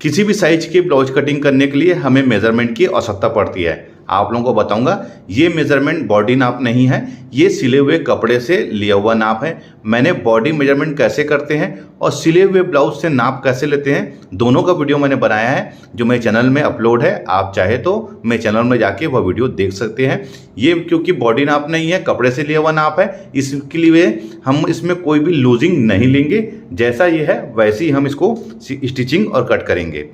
किसी भी साइज की ब्लाउज कटिंग करने के लिए हमें मेजरमेंट की आवश्यकता पड़ती है। आप लोगों को बताऊंगा, ये मेजरमेंट बॉडी नाप नहीं है, ये सिले हुए कपड़े से लिया हुआ नाप है। मैंने बॉडी मेजरमेंट कैसे करते हैं और सिले हुए ब्लाउज से नाप कैसे लेते हैं, दोनों का वीडियो मैंने बनाया है जो मेरे चैनल में अपलोड है। आप चाहे तो मेरे चैनल में जाके वह वीडियो देख सकते हैं। ये क्योंकि बॉडी नाप नहीं है, कपड़े से लिया हुआ नाप है, इसके लिए हम इसमें कोई भी लूजिंग नहीं लेंगे। जैसा ये है वैसे ही हम इसको स्टिचिंग और कट करेंगे।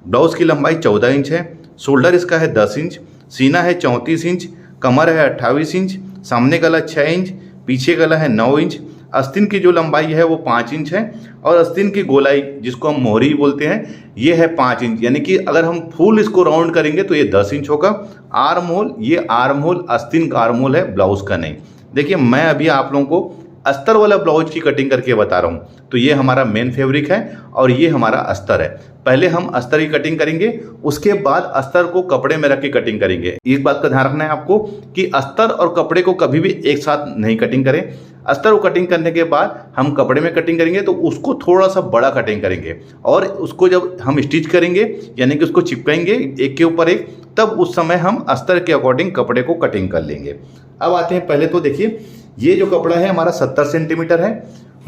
ब्लाउज की लंबाई 14 इंच है, शोल्डर इसका है 10 इंच, सीना है 34 इंच, कमर है 28 इंच, सामने गला 6 इंच, पीछे गला है 9 इंच। आस्तीन की जो लंबाई है वो 5 इंच है और आस्तीन की गोलाई जिसको हम मोहरी बोलते हैं ये है 5 इंच। यानी कि अगर हम फुल इसको राउंड करेंगे तो ये 10 इंच होगा। आर्म होल, ये आर्म होल आस्तीन का आर्म होल है, ब्लाउज का नहीं। देखिए मैं अभी आप लोगों को अस्तर वाला ब्लाउज की कटिंग करके बता रहा हूँ। तो ये हमारा मेन फैब्रिक है और ये हमारा अस्तर है। पहले हम अस्तर की कटिंग करेंगे, उसके बाद अस्तर को कपड़े में रख के कटिंग करेंगे। इस बात का ध्यान रखना है आपको कि अस्तर और कपड़े को कभी भी एक साथ नहीं कटिंग करें। अस्तर को कटिंग करने के बाद हम कपड़े में कटिंग करेंगे तो उसको थोड़ा सा बड़ा कटिंग करेंगे और उसको जब हम स्टिच करेंगे यानी कि उसको चिपकाएंगे एक के ऊपर एक, तब उस समय हम अस्तर के अकॉर्डिंग कपड़े को कटिंग कर लेंगे। अब आते हैं, पहले तो देखिए ये जो कपड़ा है हमारा 70 सेंटीमीटर है।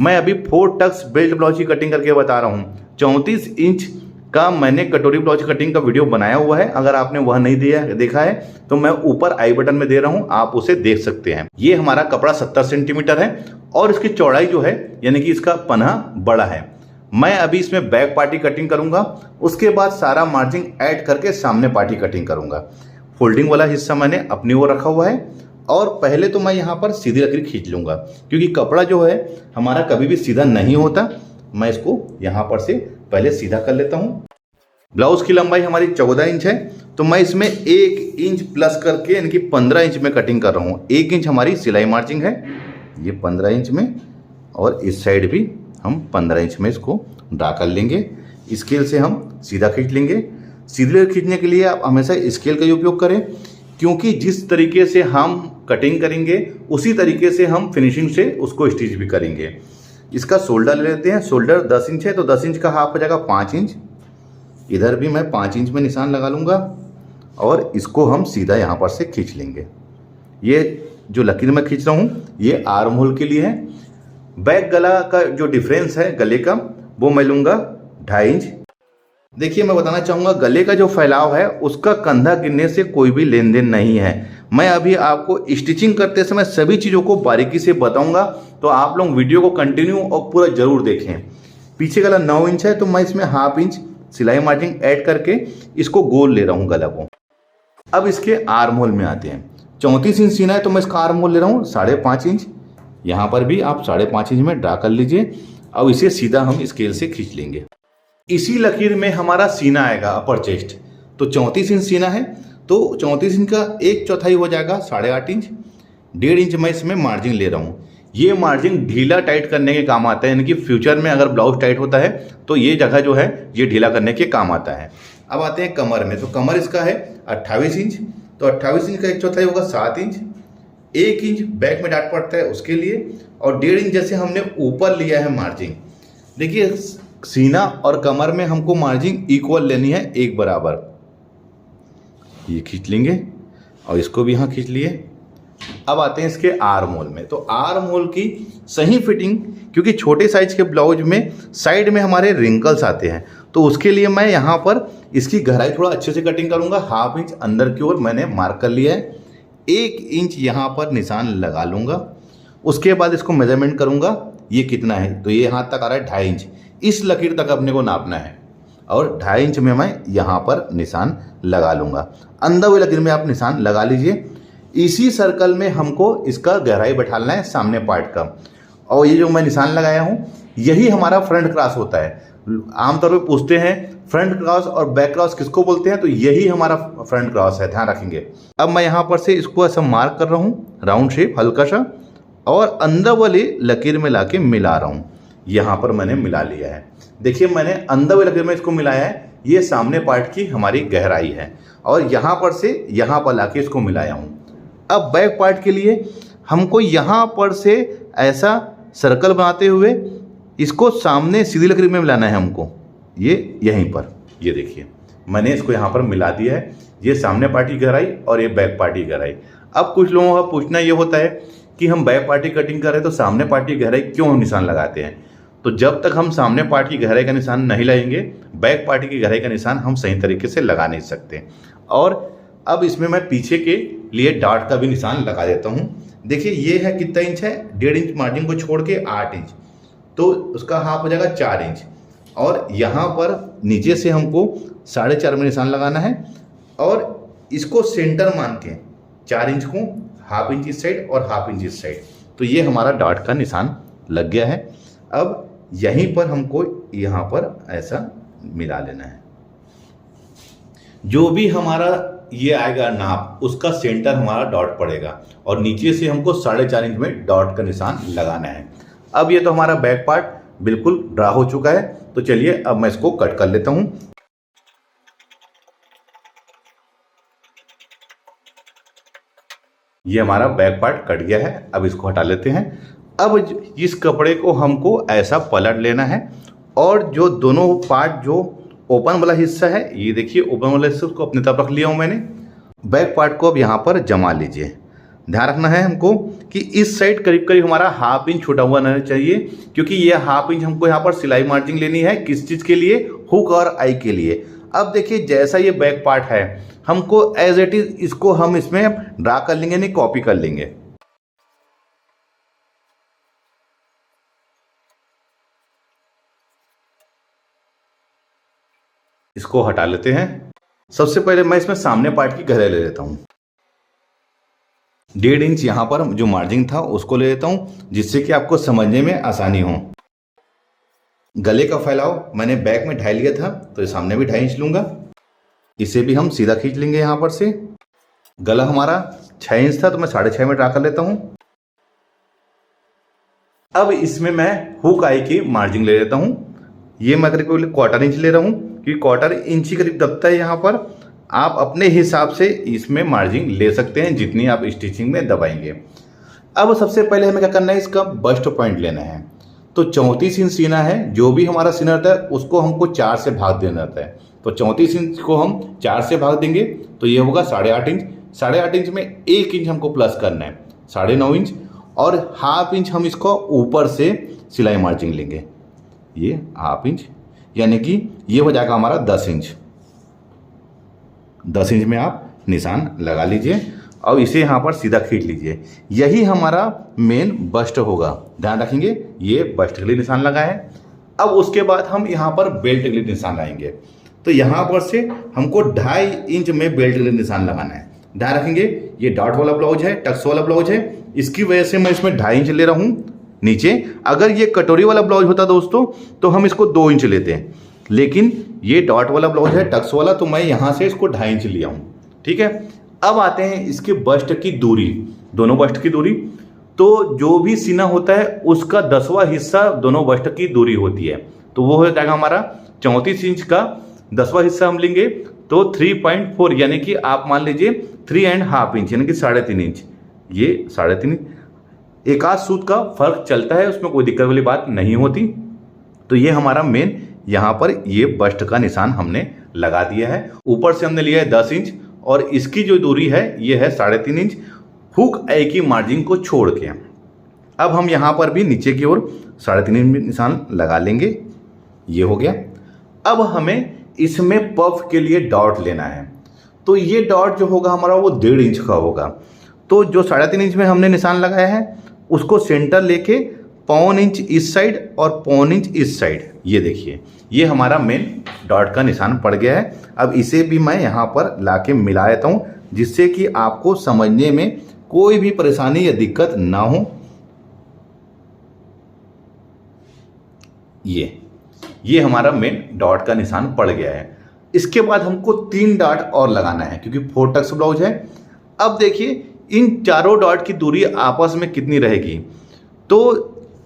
मैं अभी 4 टक्स बेल्ट ब्लाउज की कटिंग करके बता रहा हूँ। 34 इंच का मैंने कटोरी ब्लाउज कटिंग का वीडियो बनाया हुआ है। अगर आपने वह नहीं देखा है तो मैं ऊपर आई बटन में दे रहा हूँ, आप उसे देख सकते हैं। ये हमारा कपड़ा 70 सेंटीमीटर है और इसकी चौड़ाई जो है यानी कि इसका पन्हा बड़ा है। मैं अभी इसमें बैक पार्टी कटिंग करूंगा, उसके बाद सारा मार्जिन ऐड करके सामने पार्टी कटिंग करूंगा। फोल्डिंग वाला हिस्सा मैंने अपनी ओर रखा हुआ है और पहले तो मैं यहाँ पर सीधी लकीर खींच लूंगा क्योंकि कपड़ा जो है हमारा कभी भी सीधा नहीं होता। मैं इसको यहाँ पर से पहले सीधा कर लेता हूँ। ब्लाउज की लंबाई हमारी 14 इंच है तो मैं इसमें 1 इंच प्लस करके यानी कि 15 इंच में कटिंग कर रहा हूँ। 1 इंच हमारी सिलाई मार्जिन है, ये 15 इंच में, और इस साइड भी हम 15 इंच में इसको ड्रा कर लेंगे। स्केल से हम सीधा खींच लेंगे। सीधे खींचने के लिए आप हमेशा स्केल का उपयोग करें क्योंकि जिस तरीके से हम कटिंग करेंगे उसी तरीके से हम फिनिशिंग से उसको स्टिच भी करेंगे। इसका शोल्डर ले लेते हैं। शोल्डर 10 इंच है तो 10 इंच का हाफ हो जाएगा 5 इंच। इधर भी मैं 5 इंच में निशान लगा लूँगा और इसको हम सीधा यहाँ पर से खींच लेंगे। ये जो लकीर मैं खींच रहा हूँ ये आर्म होल के लिए है। बैक गला का जो डिफरेंस है गले का वो मैं लूँगा 2.5 इंच। देखिए मैं बताना चाहूँगा गले का जो फैलाव है उसका कंधा गिरने से कोई भी लेन देन नहीं है। मैं अभी आपको स्टिचिंग करते समय सभी चीज़ों को बारीकी से बताऊंगा, तो आप लोग वीडियो को कंटिन्यू और पूरा जरूर देखें। पीछे गला 9 इंच है तो मैं इसमें हाफ इंच सिलाई मार्जिन ऐड करके इसको गोल ले रहा हूँ गला को। अब इसके आर्म होल में आते हैं। 34 इंच सीना है तो मैं इसका आर्म होल ले रहा हूँ 5.5 इंच। यहाँ पर भी आप 5.5 इंच में ड्रा कर लीजिए। अब इसे सीधा हम स्केल से खींच लेंगे। इसी लकीर में हमारा सीना आएगा अपर चेस्ट। तो 34 इंच सीना है तो 34 इंच का 1/4 हो जाएगा 8.5 इंच। 1.5 इंच मैं इसमें मार्जिन ले रहा हूँ। ये मार्जिन ढीला टाइट करने के काम आता है, यानी कि फ्यूचर में अगर ब्लाउज टाइट होता है तो ये जगह जो है ये ढीला करने के काम आता है। अब आते हैं कमर में। तो कमर इसका है 28 इंच तो 28 इंच का 1/4 होगा 7 इंच। 1 इंच बैक में डाट पड़ता है उसके लिए और 1.5 इंच जैसे हमने ऊपर लिया है मार्जिन। देखिए सीना और कमर में हमको मार्जिन इक्वल लेनी है, एक बराबर। ये खींच लेंगे और इसको भी यहाँ खींच लिए। अब आते हैं इसके आर्म होल में। तो आर्म होल की सही फिटिंग, क्योंकि छोटे साइज के ब्लाउज में साइड में हमारे रिंकल्स आते हैं तो उसके लिए मैं यहाँ पर इसकी गहराई थोड़ा अच्छे से कटिंग करूँगा। हाफ इंच अंदर की ओर मैंने मार्क कर लिया है। 1 इंच यहाँ पर निशान लगा लूँगा। उसके बाद इसको मेजरमेंट करूँगा ये कितना है, तो ये यहाँ तक आ रहा है 2.5 इंच। इस लकीर तक अपने को नापना है और 2.5 इंच में मैं यहाँ पर निशान लगा लूँगा। अंदर हुए लकीर में आप निशान लगा लीजिए। इसी सर्कल में हमको इसका गहराई बैठाना है सामने पार्ट का। और ये जो मैं निशान लगाया हूँ यही हमारा फ्रंट क्रॉस होता है। आमतौर पे पूछते हैं फ्रंट क्रॉस और बैक क्रॉस किसको बोलते हैं, तो यही हमारा फ्रंट क्रॉस है, ध्यान रखेंगे। अब मैं यहाँ पर से इसको ऐसा मार्क कर रहा हूँ, राउंड शेप हल्का सा, और अंदर वाली लकीर में लाके मिला रहा हूँ। यहाँ पर मैंने मिला लिया है। देखिए मैंने अंदर वाली लकीर में इसको मिलाया है। ये सामने पार्ट की हमारी गहराई है और यहाँ पर से यहाँ पर लाके इसको मिलाया हूँ। अब बैक पार्ट के लिए हमको यहाँ पर से ऐसा सर्कल बनाते हुए इसको सामने सीधी लकीर में मिलाना है हमको, ये यहीं पर। ये देखिए मैंने इसको यहाँ पर मिला दिया है। ये सामने पार्टी की गहराई और ये बैक पार्टी की गहराई। अब कुछ लोगों का पूछना ये होता है कि हम बैक पार्टी कटिंग कर रहे हैं तो सामने पार्टी की गहराई क्यों निशान लगाते हैं। तो जब तक हम सामने पार्टी की गहराई का निशान नहीं लगाएंगे, बैक पार्टी की गहराई का निशान हम सही तरीके से लगा नहीं सकते। और अब इसमें मैं पीछे के लिए डॉट का भी निशान लगा देता हूँ। देखिए ये है कितना इंच है, 1.5 इंच मार्जिन को छोड़ के 8 इंच, तो उसका हाफ हो जाएगा 4 इंच। और यहाँ पर नीचे से हमको 4.5 में निशान लगाना है और इसको सेंटर मान के 4 इंच को हाफ इंच इस साइड और हाफ इंच इस साइड, तो ये हमारा डॉट का निशान लग गया है। अब यहीं पर हमको यहाँ पर ऐसा मिला लेना है। जो भी हमारा ये आएगा नाप, उसका सेंटर हमारा डॉट पड़ेगा और नीचे से हमको 4.5 इंच में डॉट का निशान लगाना है। अब ये तो हमारा बैक पार्ट बिल्कुल ड्रा हो चुका है, तो चलिए अब मैं इसको कट कर लेता हूँ। ये हमारा बैक पार्ट कट गया है, अब इसको हटा लेते हैं। अब इस कपड़े को हमको ऐसा पलट लेना है और जो दोनों पार्ट जो ओपन वाला हिस्सा है, ये देखिए ओपन वाला हिस्सा उसको अपनी तरफ रख लिया हूँ मैंने। बैक पार्ट को अब यहाँ पर जमा लीजिए। ध्यान रखना है हमको कि इस साइड करीब करीब हमारा हाफ इंच छूटा हुआ रहना चाहिए, क्योंकि ये हाफ इंच हमको यहाँ पर सिलाई मार्जिन लेनी है। किस चीज़ के लिए? हुक और आई के लिए। अब देखिए जैसा ये बैक पार्ट है, हमको एज इट इज इसको हम इसमें ड्रा कर लेंगे, नहीं कॉपी कर लेंगे। इसको हटा लेते हैं। सबसे पहले मैं इसमें सामने पार्ट की गहराई ले लेता हूँ। 1.5 इंच यहाँ पर जो मार्जिन था उसको ले लेता हूँ, जिससे कि आपको समझने में आसानी हो। गले का फैलाव मैंने बैक में 2.5 लिया था, तो सामने भी 2.5 इंच लूंगा। इसे भी हम सीधा खींच लेंगे यहाँ पर से। गला हमारा 6 इंच था, तो मैं 6.5 में ड्रा कर लेता हूँ। अब इसमें मैं हुक आई की मार्जिन ले लेता हूँ। ये मैं करीब 1/4 इंच ले रहा हूँ, क्योंकि 1/4 इंच ही करीब दबता है यहाँ पर। आप अपने हिसाब से इसमें मार्जिन ले सकते हैं जितनी आप स्टिचिंग में दबाएंगे। अब सबसे पहले हमें क्या करना है, इसका बस्ट पॉइंट लेना है। तो 34 इंच सीना है, जो भी हमारा सीना रहता है उसको हमको 4 से भाग देना रहता है। तो 34 इंच को हम 4 से भाग देंगे तो ये होगा 8.5 इंच। 8.5 इंच में 1 इंच हमको प्लस करना है, 9.5 इंच। और हाफ इंच हम इसको ऊपर से सिलाई मार्जिन लेंगे, ये हाफ इंच, यानी कि ये हो जाएगा हमारा 10 इंच। 10 इंच में आप निशान लगा लीजिए और इसे यहाँ पर सीधा खींच लीजिए। यही हमारा मेन बस्ट होगा। ध्यान रखेंगे ये बस्ट के लिए निशान लगा है। अब उसके बाद हम यहाँ पर बेल्ट के लिए निशान लगाएंगे। तो यहाँ पर से हमको 2.5 इंच में बेल्ट के लिए निशान लगाना है। ध्यान रखेंगे ये डॉट वाला ब्लाउज है, टक्स वाला ब्लाउज है, इसकी वजह से मैं इसमें 2.5 इंच ले रहा हूँ नीचे। अगर ये कटोरी वाला ब्लाउज होता दोस्तों तो हम इसको 2 इंच लेते हैं, लेकिन ये डॉट वाला ब्लाउज है टक्स वाला, तो मैं यहाँ से इसको 2.5 इंच लिया हूँ। ठीक है, अब आते हैं इसके बस्ट की दूरी, दोनों बस्ट की दूरी। तो जो भी सीना होता है उसका 10वां हिस्सा दोनों बस्ट की दूरी होती है, तो वो हो जाएगा हमारा 34 इंच का 10वां हिस्सा हम लेंगे तो 3.4, यानी कि आप मान लीजिए 3.5 इंच, यानी कि 3.5 इंच। ये 3.5 इंच, एक आध सूत का फर्क चलता है, उसमें कोई दिक्कत वाली बात नहीं होती। तो ये हमारा मेन यहाँ पर ये बस्ट का निशान हमने लगा दिया है। ऊपर से हमने लिया है 10 इंच और इसकी जो दूरी है ये है 3.5 इंच, हुक आई की मार्जिन को छोड़ के। अब हम यहाँ पर भी नीचे की ओर 3.5 इंच निशान लगा लेंगे, ये हो गया। अब हमें इसमें पफ के लिए डॉट लेना है। तो ये डॉट जो होगा हमारा वो 1.5 इंच का होगा। तो जो 3.5 इंच में हमने निशान लगाया है उसको सेंटर लेके 1.25 इंच इस साइड और 1.25 इंच इस साइड, ये देखिए ये हमारा मेन डॉट का निशान पड़ गया है। अब इसे भी मैं यहाँ पर लाके मिला देता हूँ, जिससे कि आपको समझने में कोई भी परेशानी या दिक्कत ना हो। ये हमारा मेन डॉट का निशान पड़ गया है। इसके बाद हमको 3 डॉट और लगाना है, क्योंकि 4 टक्स ब्लाउज है। अब देखिए इन चारों डॉट की दूरी आपस में कितनी रहेगी। तो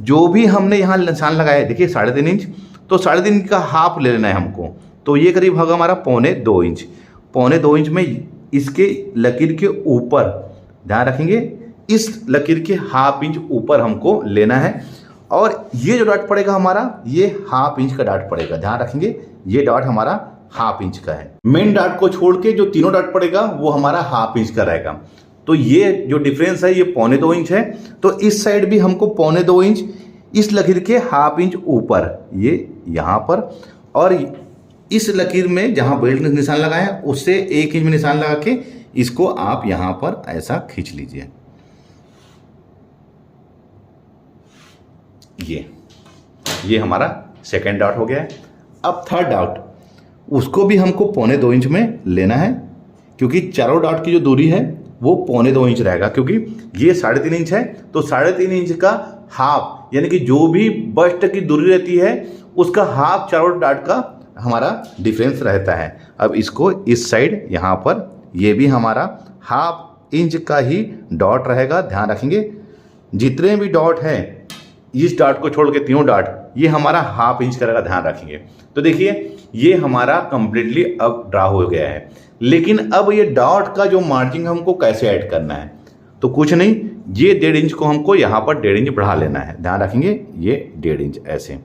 जो भी हमने यहाँ निशान लगाया है, देखिए 3.5 इंच, तो 3.5 इंच का हाफ ले लेना है हमको। तो ये करीब होगा हमारा 1.25 इंच। 1.25 इंच में इसके लकीर के ऊपर, ध्यान रखेंगे इस लकीर के हाफ इंच ऊपर हमको लेना है। और ये जो डॉट पड़ेगा हमारा, ये हाफ इंच का डॉट पड़ेगा। ध्यान रखेंगे ये डॉट हमारा हाफ इंच का है। मेन डार्ट को छोड़ के जो तीनों डार्ट पड़ेगा वो हमारा हाफ इंच का रहेगा। तो ये जो डिफरेंस है ये 1.25 इंच है। तो इस साइड भी हमको 1.25 इंच, इस लकीर के हाफ इंच ऊपर, ये यहाँ पर, और इस लकीर में जहाँ बेल्ट ने निशान लगाया है उससे 1 इंच में निशान लगा के इसको आप यहाँ पर ऐसा खींच लीजिए। ये हमारा सेकेंड डॉट हो गया है। अब थर्ड डॉट, उसको भी हमको 1.25 इंच में लेना है, क्योंकि चारों डॉट की जो दूरी है वो 1.25 इंच रहेगा। क्योंकि ये 3.5 इंच है, तो 3.5 इंच का हाफ, यानी कि जो भी बस्ट की दूरी रहती है उसका हाफ चारों डॉट का हमारा डिफरेंस रहता है। अब इसको इस साइड यहाँ पर, ये भी हमारा हाफ इंच का ही डॉट रहेगा। ध्यान रखेंगे जितने भी डॉट हैं, इस डॉट को छोड़ के तीनों डॉट, ये हमारा हाफ इंच का रहेगा, ध्यान रखेंगे। तो देखिए ये हमारा कंप्लीटली अब ड्रा हो गया है। लेकिन अब ये डॉट का जो मार्जिन हमको कैसे ऐड करना है, तो कुछ नहीं, ये 1.5 इंच को हमको यहाँ पर 1.5 इंच बढ़ा लेना है। ध्यान रखेंगे ये 1.5 इंच ऐसे।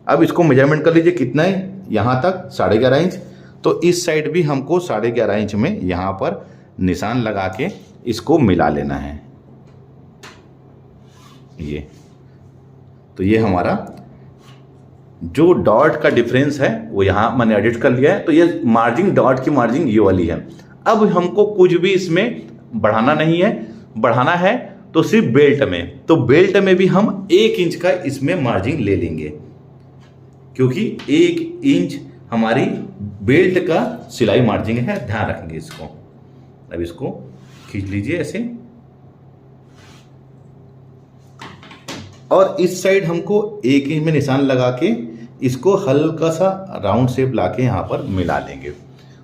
अब इसको मेजरमेंट कर लीजिए कितना है, यहाँ तक 11.5 इंच। तो इस साइड भी हमको 11.5 इंच में यहाँ पर निशान लगा के इसको मिला लेना है। ये तो ये हमारा जो डॉट का डिफरेंस है वो यहाँ मैंने एडिट कर लिया है। तो ये मार्जिन, डॉट की मार्जिन ये वाली है। अब हमको कुछ भी इसमें बढ़ाना नहीं है, बढ़ाना है तो सिर्फ बेल्ट में। तो बेल्ट में भी हम 1 इंच का इसमें मार्जिन ले लेंगे, क्योंकि 1 इंच हमारी बेल्ट का सिलाई मार्जिन है। ध्यान रखेंगे इसको। अब इसको खींच लीजिए ऐसे, और इस साइड हमको 1 इंच में निशान लगा के इसको हल्का सा राउंड शेप लाके यहाँ पर मिला लेंगे।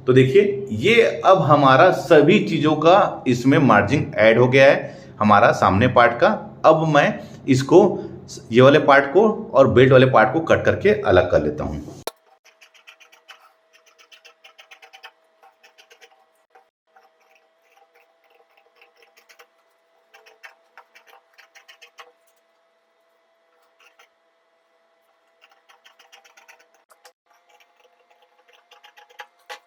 तो देखिए ये अब हमारा सभी चीज़ों का इसमें मार्जिन ऐड हो गया है हमारा सामने पार्ट का। अब मैं इसको, ये वाले पार्ट को और बेल्ट वाले पार्ट को कट करके अलग कर लेता हूँ।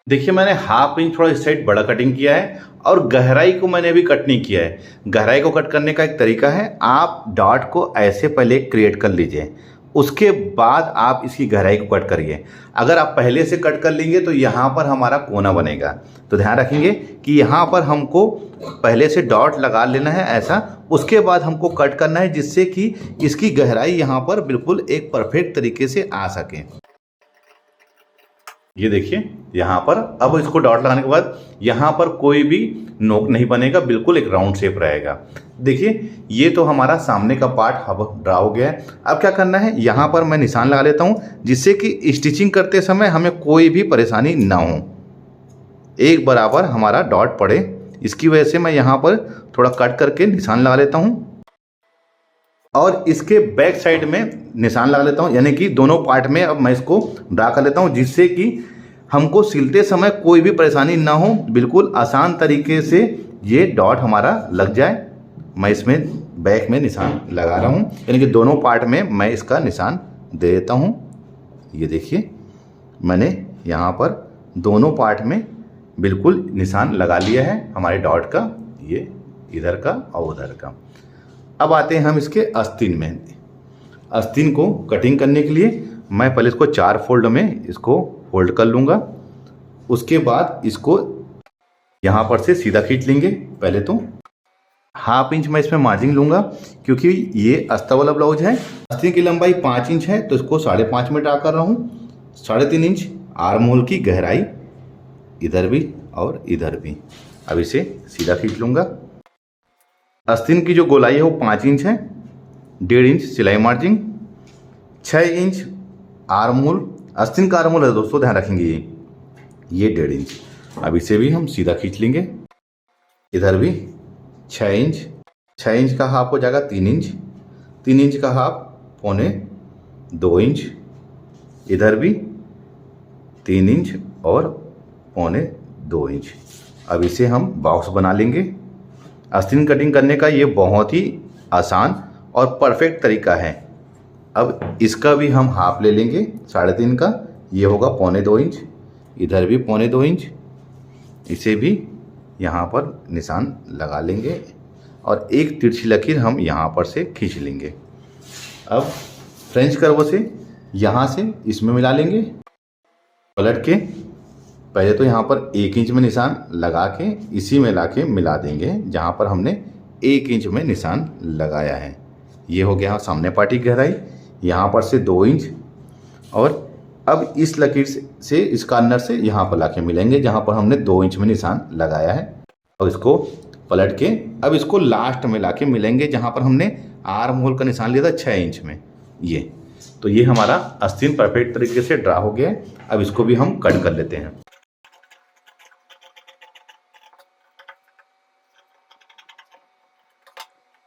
देखिए मैंने हाफ इंच थोड़ा इस साइड बड़ा कटिंग किया है, और गहराई को मैंने अभी कट नहीं किया है। गहराई को कट करने का एक तरीका है, आप डॉट को ऐसे पहले क्रिएट कर लीजिए, उसके बाद आप इसकी गहराई को कट करिए। अगर आप पहले से कट कर लेंगे तो यहाँ पर हमारा कोना बनेगा। तो ध्यान रखेंगे कि यहाँ पर हमको पहले से डॉट लगा लेना है ऐसा, उसके बाद हमको कट करना है, जिससे कि इसकी गहराई यहाँ पर बिल्कुल एक परफेक्ट तरीके से आ सके। ये देखिए यहाँ पर, अब इसको डॉट लगाने के बाद यहाँ पर कोई भी नोक नहीं बनेगा, बिल्कुल एक राउंड शेप रहेगा। देखिए ये तो हमारा सामने का पार्ट अब ड्रा हो गया है। अब क्या करना है, यहाँ पर मैं निशान लगा लेता हूँ, जिससे कि स्टिचिंग करते समय हमें कोई भी परेशानी ना हो, एक बराबर हमारा डॉट पड़े। इसकी वजह से मैं यहाँ पर थोड़ा कट करके निशान लगा लेता हूँ, और इसके बैक साइड में निशान लगा लेता हूँ, यानी कि दोनों पार्ट में अब मैं इसको ड्रा कर लेता हूँ, जिससे कि हमको सिलते समय कोई भी परेशानी ना हो, बिल्कुल आसान तरीके से ये डॉट हमारा लग जाए। मैं इसमें बैक में निशान लगा रहा हूँ, यानी कि दोनों पार्ट में मैं इसका निशान दे देता हूँ। ये देखिए मैंने यहाँ पर दोनों पार्ट में बिल्कुल निशान लगा लिया है हमारे डॉट का, ये इधर का और उधर का। अब आते हैं हम इसके आस्तीन में। आस्तीन को कटिंग करने के लिए मैं पहले इसको 4 फोल्ड में इसको फोल्ड कर लूँगा। उसके बाद इसको यहाँ पर से सीधा खींच लेंगे। पहले तो हाफ इंच मैं इसमें मार्जिन लूँगा, क्योंकि ये अस्तर वाला ब्लाउज है। आस्तीन की लंबाई 5 इंच है, तो इसको 5.5 में ड्रा कर रहा हूँ। 3.5 इंच आर्म होल की गहराई इधर भी और इधर भी। अब इसे सीधा खींच लूँगा। आस्तीन की जो गोलाई है वो 5 इंच है। 1.5 इंच सिलाई मार्जिन, 6 इंच आर्म होल। आस्तीन का आर्म होल है दोस्तों, ध्यान रखेंगे ये 1.5 इंच। अब इसे भी हम सीधा खींच लेंगे। इधर भी 6 इंच, 6 इंच का हाफ हो जाएगा 3 इंच, 3 इंच का हाफ 1.25 इंच। इधर भी 3 इंच और 1.25 इंच। अब इसे हम बॉक्स बना लेंगे। आस्तीन कटिंग करने का ये बहुत ही आसान और परफेक्ट तरीका है। अब इसका भी हम हाफ ले लेंगे 3.5 का, ये होगा 1.25 इंच। इधर भी 1.25 इंच, इसे भी यहाँ पर निशान लगा लेंगे और एक तिरछी लकीर हम यहाँ पर से खींच लेंगे। अब फ्रेंच कर्व से यहाँ से इसमें मिला लेंगे, पलट के पहले तो यहाँ पर 1 इंच में निशान लगा के इसी में लाके मिला देंगे जहाँ पर हमने 1 इंच में निशान लगाया है। ये हो गया सामने पार्टी की गहराई, यहाँ पर से 2 इंच, और अब इस लकीर से इस कॉर्नर से यहाँ पर लाके मिलेंगे जहाँ पर हमने 2 इंच में निशान लगाया है। और इसको पलट के अब इसको लास्ट में लाके मिलेंगे जहाँ पर हमने आर्म होल का निशान लिया था 6 इंच में। ये तो ये हमारा आस्तीन परफेक्ट तरीके से ड्रा हो गया है। अब इसको भी हम कट कर लेते हैं।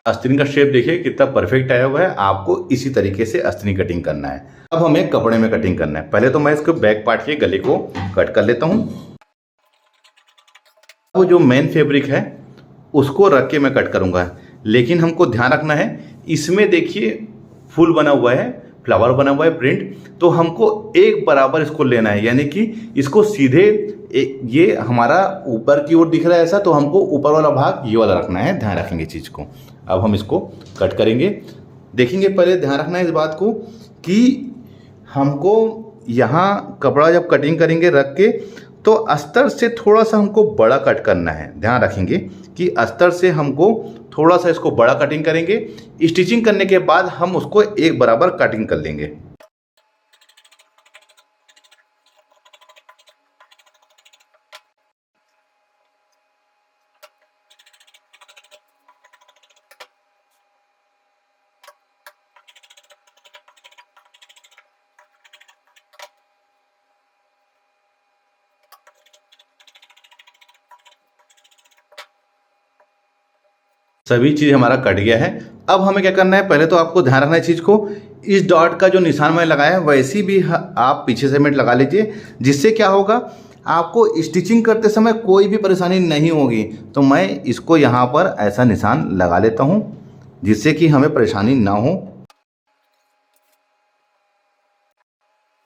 आस्तीन का शेप देखिए कितना परफेक्ट आया हुआ है। आपको इसी तरीके से आस्तीन कटिंग करना है। अब हमें कपड़े में कटिंग करना है। पहले तो मैं इसको बैक पार्ट के गले को कट कर लेता हूँ। वो जो मेन फैब्रिक है उसको रख के मैं कट करूँगा, लेकिन हमको ध्यान रखना है इसमें देखिए फूल बना हुआ है, फ्लावर बना हुआ है प्रिंट, तो हमको एक बराबर इसको लेना है, यानी कि इसको सीधे ये हमारा ऊपर की ओर दिख रहा है ऐसा, तो हमको ऊपर वाला भाग ये वाला रखना है। ध्यान रखेंगे चीज़ को। अब हम इसको कट करेंगे। देखेंगे पहले ध्यान रखना है इस बात को कि हमको यहाँ कपड़ा जब कटिंग करेंगे रख के तो अस्तर से थोड़ा सा हमको बड़ा कट करना है। ध्यान रखेंगे कि अस्तर से हमको थोड़ा सा इसको बड़ा कटिंग करेंगे। स्टिचिंग करने के बाद हम उसको एक बराबर कटिंग कर लेंगे। सभी चीज़ हमारा कट गया है। अब हमें क्या करना है, पहले तो आपको ध्यान रखना है चीज़ को, इस डॉट का जो निशान मैंने लगाया है वैसी भी आप पीछे से मेट लगा लीजिए, जिससे क्या होगा आपको स्टिचिंग करते समय कोई भी परेशानी नहीं होगी। तो मैं इसको यहाँ पर ऐसा निशान लगा लेता हूँ जिससे कि हमें परेशानी ना हो।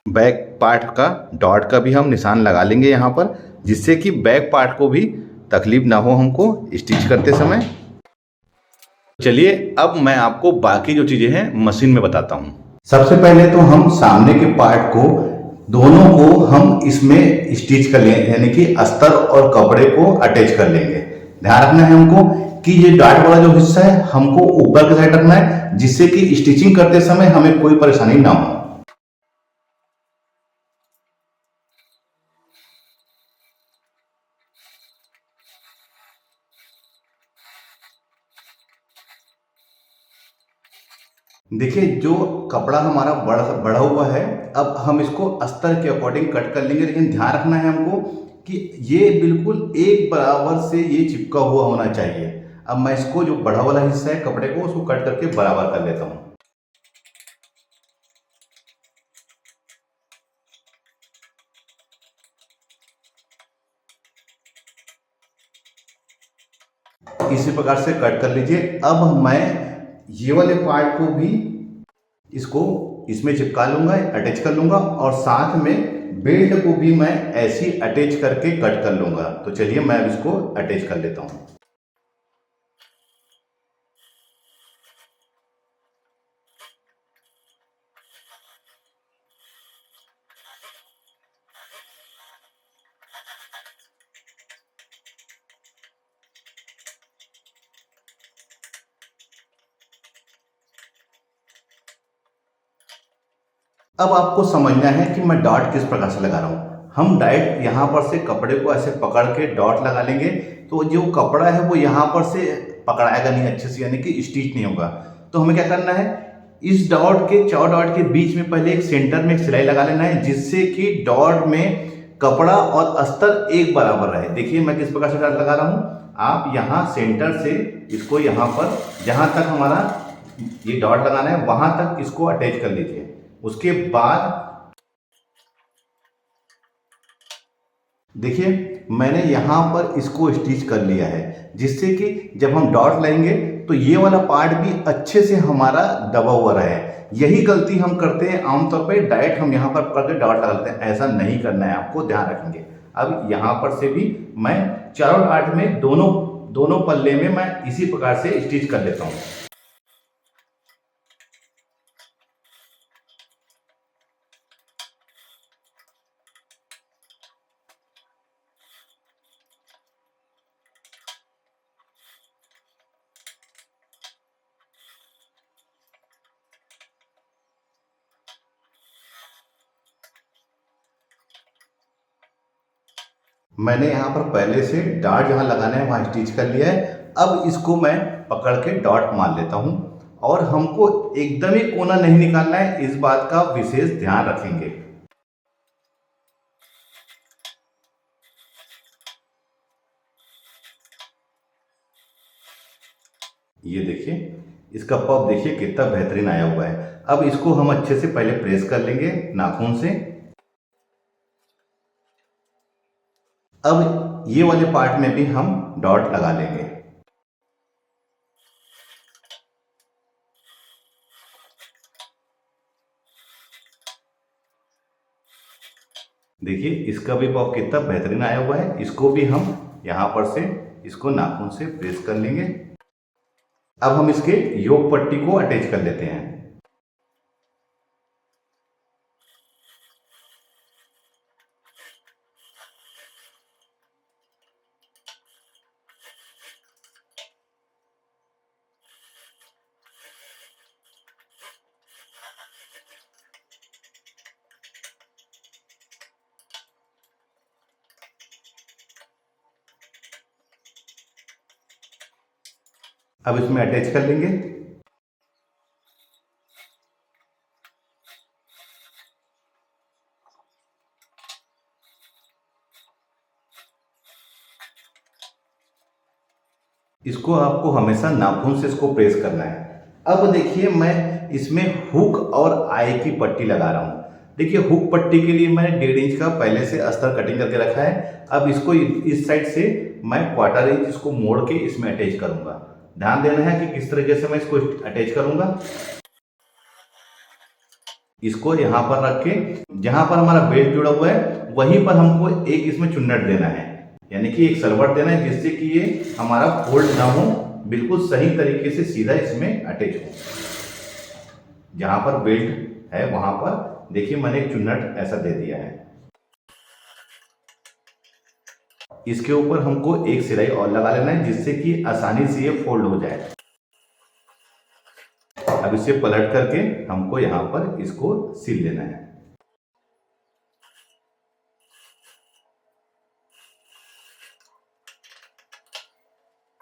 बैक पार्ट का डॉट का भी हम निशान लगा लेंगे यहाँ पर, जिससे कि बैक पार्ट को भी तकलीफ ना हो हमको स्टिच करते समय। चलिए अब मैं आपको बाकी जो चीज़ें हैं मशीन में बताता हूँ। सबसे पहले तो हम सामने के पार्ट को दोनों को हम इसमें स्टिच कर लेंगे, यानी कि अस्तर और कपड़े को अटैच कर लेंगे। ध्यान रखना है हमको कि ये डॉट वाला जो हिस्सा है हमको ऊपर की साइड रखना है, जिससे कि स्टिचिंग करते समय हमें कोई परेशानी ना हो। देखिए जो कपड़ा हमारा बढ़ा हुआ है, अब हम इसको अस्तर के अकॉर्डिंग कट कर लेंगे, लेकिन ध्यान रखना है हमको कि ये बिल्कुल एक बराबर से ये चिपका हुआ होना चाहिए। अब मैं इसको जो बढ़ा वाला हिस्सा है कपड़े को उसको कट करके बराबर कर लेता हूँ। इसी प्रकार से कट कर लीजिए। अब मैं ये वाले पार्ट को भी इसको इसमें चिपका लूंगा, अटैच कर लूंगा, और साथ में बेल्ट को भी मैं ऐसी अटैच करके कट कर लूंगा। तो चलिए मैं अब इसको अटैच कर लेता हूं। अब आपको समझना है कि मैं डॉट किस प्रकार से लगा रहा हूँ। हम डायरेक्ट यहाँ पर से कपड़े को ऐसे पकड़ के डॉट लगा लेंगे, तो जो कपड़ा है वो यहाँ पर से पकड़ाएगा नहीं अच्छे से, यानी कि स्टिच नहीं होगा। तो हमें क्या करना है, इस डॉट के 4 डॉट के बीच में पहले एक सेंटर में एक सिलाई लगा लेना है, जिससे कि डॉट में कपड़ा और अस्तर एक बराबर रहे। देखिए मैं किस प्रकार से डॉट लगा रहा हूँ। आप यहाँ सेंटर से इसको यहाँ पर जहाँ तक हमारा ये डॉट लगाना है वहाँ तक इसको अटैच कर लीजिए। उसके बाद देखिए मैंने यहाँ पर इसको स्टिच कर लिया है, जिससे कि जब हम डॉट लाएंगे तो ये वाला पार्ट भी अच्छे से हमारा दबा हुआ रहे। यही गलती हम करते हैं आमतौर पे, डायरेक्ट हम यहाँ पर करके डॉट लगा लेते हैं। ऐसा नहीं करना है, आपको ध्यान रखेंगे। अब यहाँ पर से भी मैं चारों डार्ट में दोनों पल्ले में मैं इसी प्रकार से स्टिच कर लेता हूँ। मैंने यहाँ पर पहले से डॉट जहाँ लगाना है वहाँ स्टिच कर लिया है। अब इसको मैं पकड़ के डॉट मार लेता हूँ, और हमको एकदम ही कोना नहीं निकालना है, इस बात का विशेष ध्यान रखेंगे। ये देखिए, इसका पफ देखिए कितना बेहतरीन आया हुआ है। अब इसको हम अच्छे से पहले प्रेस कर लेंगे नाखून से। अब ये वाले पार्ट में भी हम डॉट लगा लेंगे। देखिए इसका भी पफ कितना बेहतरीन आया हुआ है। इसको भी हम यहाँ पर से इसको नाखून से प्रेस कर लेंगे। अब हम इसके योक पट्टी को अटैच कर लेते हैं। अब इसमें अटैच कर लेंगे। इसको आपको हमेशा नाखून से इसको प्रेस करना है। अब देखिए मैं इसमें हुक और आई की पट्टी लगा रहा हूँ। देखिए हुक पट्टी के लिए मैंने 1.5 इंच का पहले से अस्तर कटिंग करके रखा है। अब इसको इस साइड से मैं 1/4 इंच इसको मोड़ के इसमें अटैच करूंगा। ध्यान देना है कि किस तरीके से मैं इसको अटैच करूंगा। इसको यहाँ पर रख के जहां पर हमारा बेल्ट जुड़ा हुआ है वहीं पर हमको एक इसमें चुन्नट देना है, यानी कि एक सलवट देना है, जिससे कि ये हमारा फोल्ड ना हो, बिल्कुल सही तरीके से सीधा इसमें अटैच हो। जहां पर बेल्ट है वहां पर देखिए मैंने एक चुन्नट ऐसा दे दिया है। इसके ऊपर हमको एक सिलाई और लगा लेना है, जिससे कि आसानी से ये फोल्ड हो जाए। अब इसे पलट करके हमको यहाँ पर इसको सिल लेना है।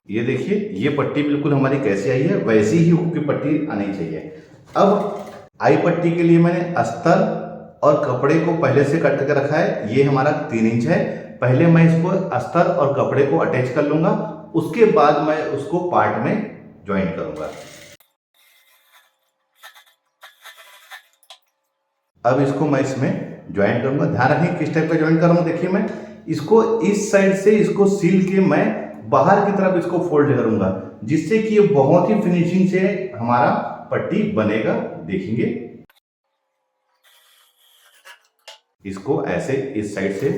ये देखिए ये पट्टी बिल्कुल हमारी कैसी आई है, वैसी ही हुक की पट्टी आनी चाहिए। अब आई पट्टी के लिए मैंने अस्तर और कपड़े को पहले से कट करके रखा है। ये हमारा 3 इंच है। पहले मैं इसको अस्तर और कपड़े को अटैच कर लूंगा, उसके बाद मैं उसको पार्ट में ज्वाइन करूंगा। अब इसको मैं इसमें ज्वाइन करूंगा। ध्यान रखें किस टाइप का ज्वाइन कर रहा हूं। देखिए मैं इसको इस साइड से इसको सील के मैं बाहर की तरफ इसको फोल्ड करूंगा, जिससे कि ये बहुत ही फिनिशिंग से हमारा पट्टी बनेगा। देखेंगे इसको ऐसे इस साइड से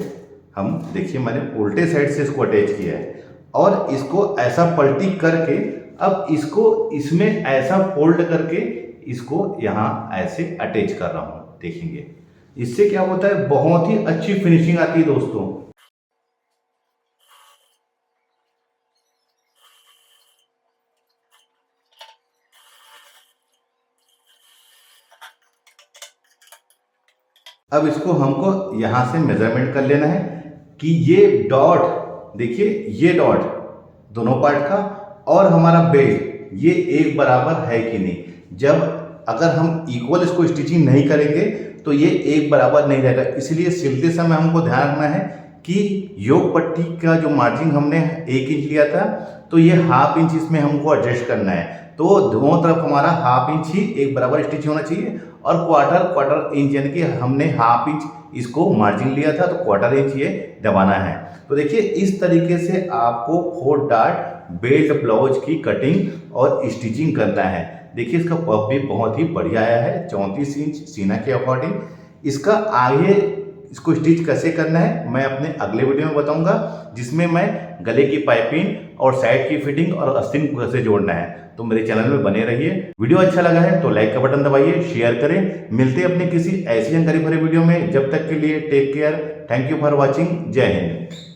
हम देखिए मैंने उल्टे साइड से इसको अटैच किया है, और इसको ऐसा पलटी करके अब इसको इसमें ऐसा फोल्ड करके इसको यहाँ ऐसे अटैच कर रहा हूं। देखेंगे इससे क्या होता है, बहुत ही अच्छी फिनिशिंग आती है दोस्तों। अब इसको हमको यहां से मेजरमेंट कर लेना है कि ये डॉट, देखिए ये डॉट दोनों पार्ट का और हमारा बेल्ट ये एक बराबर है कि नहीं। जब अगर हम इक्वल इसको स्टिचिंग नहीं करेंगे तो ये एक बराबर नहीं रहेगा। इसलिए सिलते समय हमको ध्यान रखना है कि योक पट्टी का जो मार्जिन हमने 1 इंच लिया था, तो ये ½ इंच इसमें हमको एडजस्ट करना है। तो दोनों तरफ हमारा ½ इंच ही एक बराबर स्टिच होना चाहिए, और क्वार्टर इंच यानी कि हमने ½ इंच इसको मार्जिन लिया था, तो क्वार्टर इंच ये दबाना है। तो देखिए इस तरीके से आपको 4 डार्ट बेल्ट ब्लाउज की कटिंग और स्टिचिंग करना है। देखिए इसका पफ भी बहुत ही बढ़िया आया है 34 इंच सीना के अकॉर्डिंग। इसका आगे इसको स्टिच कैसे करना है मैं अपने अगले वीडियो में बताऊंगा, जिसमें मैं गले की पाइपिंग और साइड की फिटिंग और आस्तीन को कैसे जोड़ना है। तो मेरे चैनल में बने रहिए। वीडियो अच्छा लगा है तो लाइक का बटन दबाइए, शेयर करें। मिलते हैं अपने किसी ऐसी जानकारी भरे वीडियो में। जब तक के लिए take care. Thank you for watching. जय हिंद।